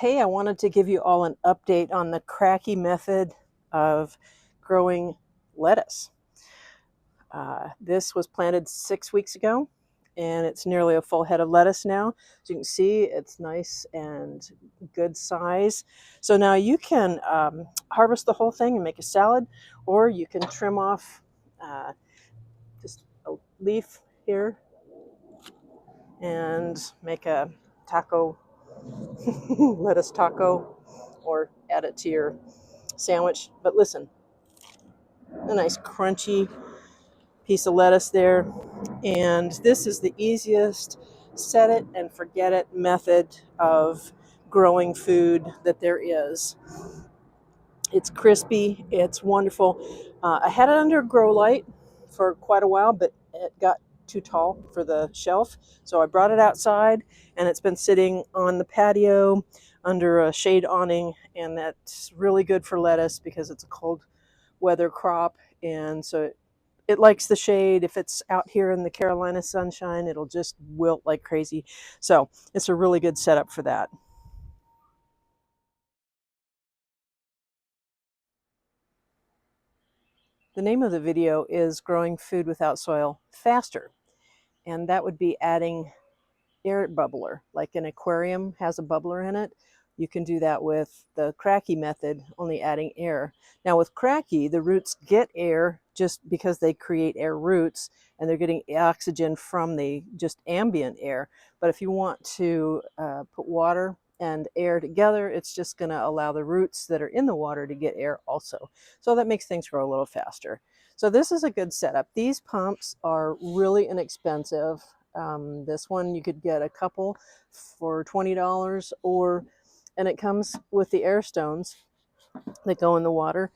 Hey, I wanted to give you all an update on the Cracky method of growing lettuce. This was planted 6 weeks ago, and it's nearly a full head of lettuce now. As you can see, it's nice and good size. So now you can harvest the whole thing and make a salad, or you can trim off just a leaf here and make a taco, lettuce taco, or add it to your sandwich. But listen, a nice crunchy piece of lettuce there. And this is the easiest set it and forget it method of growing food that there is. It's crispy, it's wonderful. I had it under a grow light for quite a while, but it got too tall for the shelf. So I brought it outside, and it's been sitting on the patio under a shade awning, and that's really good for lettuce because it's a cold weather crop, and so it likes the shade. If it's out here in the Carolina sunshine, it'll just wilt like crazy. So it's a really good setup for that. The name of the video is Growing Food Without Soil Faster, and that would be adding air bubbler. Like an aquarium has a bubbler in it, you can do that with the Cracky method, only adding air. Now with Cracky, the roots get air just because they create air roots, and they're getting oxygen from the just ambient air. But if you want to put water and air together, it's just going to allow the roots that are in the water to get air also. So that makes things grow a little faster. So this is a good setup. These pumps are really inexpensive. This one you could get a couple for $20, and it comes with the air stones that go in the water.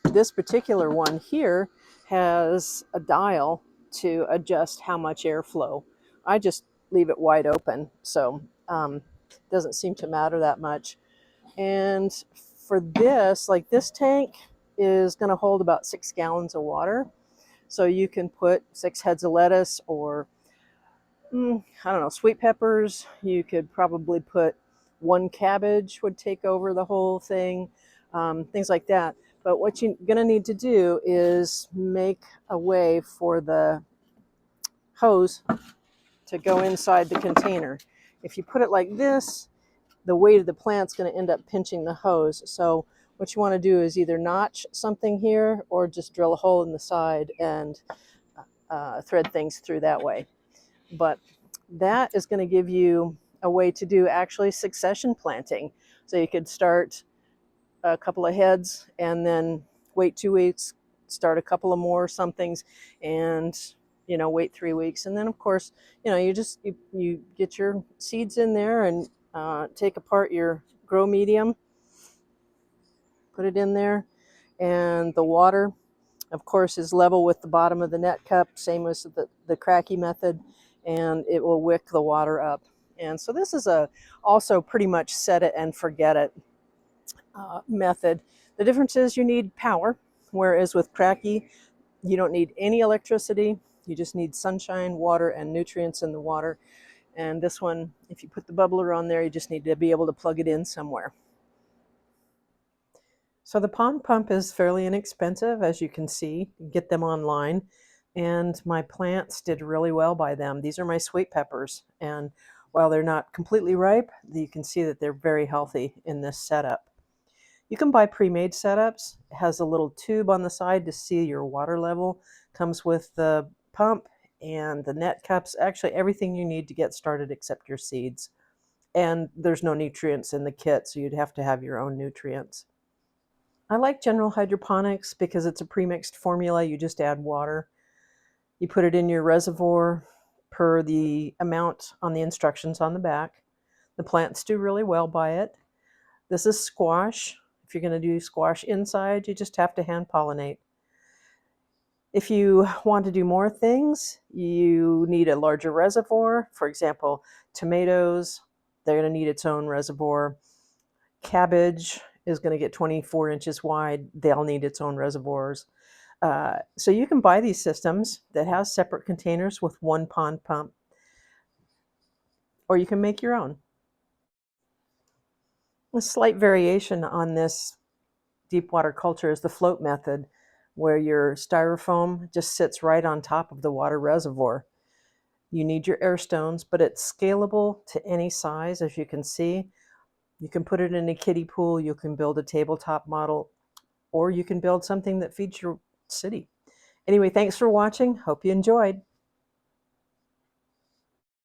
This particular one here has a dial to adjust how much airflow. I just leave it wide open, so it doesn't seem to matter that much. And for this, like this tank is going to hold about 6 gallons of water. So you can put 6 heads of lettuce, or I don't know, sweet peppers. You could probably put 1 cabbage would take over the whole thing, things like that. But what you're going to need to do is make a way for the hose to go inside the container. If you put it like this, the weight of the plant's going to end up pinching the hose. So what you want to do is either notch something here or just drill a hole in the side and thread things through that way. But that is going to give you a way to do actually succession planting. So you could start a couple of heads and then wait 2 weeks, start a couple of more somethings, and wait 3 weeks. And then of course, you get your seeds in there and take apart your grow medium, put it in there, and the water of course is level with the bottom of the net cup, same as the Cracky method, and it will wick the water up. And so this is also pretty much set it and forget it method. The difference is you need power, whereas with Cracky you don't need any electricity. You just need sunshine, water, and nutrients in the water. And this one, if you put the bubbler on there, you just need to be able to plug it in somewhere. So the pond pump is fairly inexpensive, as you can see. You get them online, and my plants did really well by them. These are my sweet peppers, and while they're not completely ripe, you can see that they're very healthy in this setup. You can buy pre-made setups. It has a little tube on the side to see your water level. Comes with the pump and the net cups, actually everything you need to get started except your seeds. And there's no nutrients in the kit, so you'd have to have your own nutrients. I like General Hydroponics because it's a premixed formula. You just add water. You put it in your reservoir per the amount on the instructions on the back. The plants do really well by it. This is squash. If you're going to do squash inside, you just have to hand pollinate. If you want to do more things, you need a larger reservoir. For example, tomatoes, they're going to need its own reservoir. Cabbage is going to get 24 inches wide. They'll need its own reservoirs. So you can buy these systems that have separate containers with one pond pump, or you can make your own. A slight variation on this deep water culture is the float method, where your styrofoam just sits right on top of the water reservoir. You need your air stones, but it's scalable to any size, as you can see. You can put it in a kiddie pool, you can build a tabletop model, or you can build something that feeds your city. Anyway, thanks for watching. Hope you enjoyed.